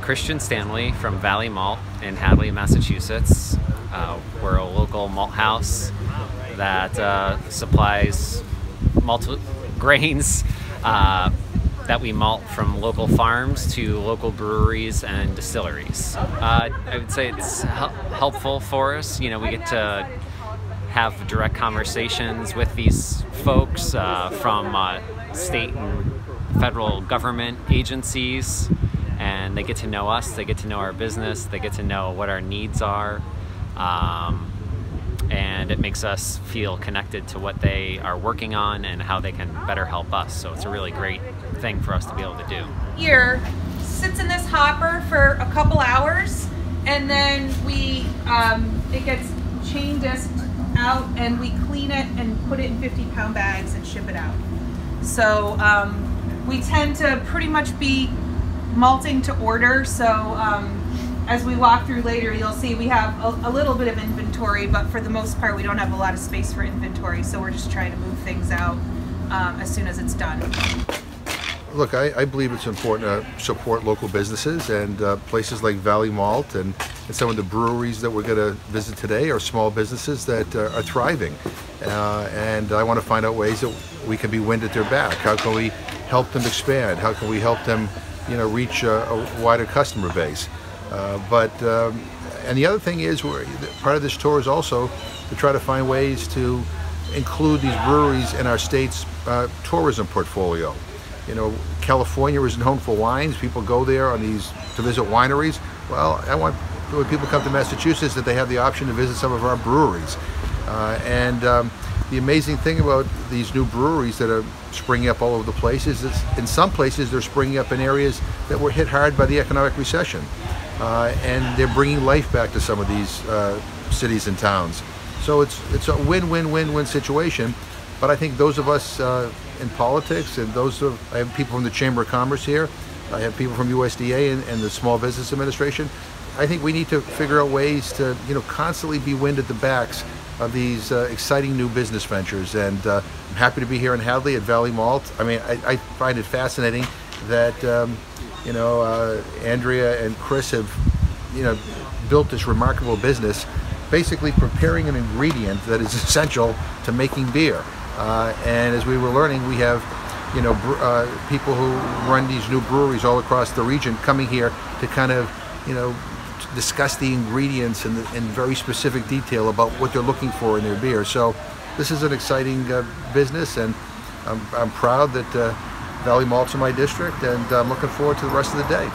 Christian Stanley from Valley Malt in Hadley, Massachusetts. We're a local malt house that supplies malt grains that we malt from local farms to local breweries and distilleries. I would say it's helpful for us. You know, we get to have direct conversations with these folks from state and federal government agencies, and they get to know us, they get to know our business, they get to know what our needs are, and it makes us feel connected to what they are working on and how they can better help us. So it's a really great thing for us to be able to do. Here sits in this hopper for a couple hours, and then we it gets chain disked out, and we clean it and put it in 50-pound bags and ship it out. So we tend to pretty much be malting to order. So as we walk through later, you'll see we have a little bit of inventory, but for the most part we don't have a lot of space for inventory, so we're just trying to move things out as soon as it's done. Look, I believe it's important to support local businesses, and places like Valley Malt and some of the breweries that we're going to visit today are small businesses that are thriving, and I want to find out ways that we can be wind at their back. How can we help them expand? How can we help them, you know, reach a wider customer base? And the other thing is, part of this tour is also to try to find ways to include these breweries in our state's tourism portfolio. You know, California is known for wines. People go there on to visit wineries. Well, I want, when people come to Massachusetts, that they have the option to visit some of our breweries. The amazing thing about these new breweries that are springing up all over the place is that in some places they're springing up in areas that were hit hard by the economic recession. And they're bringing life back to some of these cities and towns. So it's a win-win-win-win situation. But I think those of us in politics, and I have people from the Chamber of Commerce here, I have people from USDA and the Small Business Administration. I think we need to figure out ways to, you know, constantly be wind at the backs of these exciting new business ventures. And I'm happy to be here in Hadley at Valley Malt. I mean, I find it fascinating that you know, Andrea and Chris have, you know, built this remarkable business, basically preparing an ingredient that is essential to making beer. And as we were learning, we have, you know, people who run these new breweries all across the region coming here to kind of, you know, discuss the ingredients in very specific detail about what they're looking for in their beer. So this is an exciting business, and I'm proud that Valley Malt's in my district, and I'm looking forward to the rest of the day.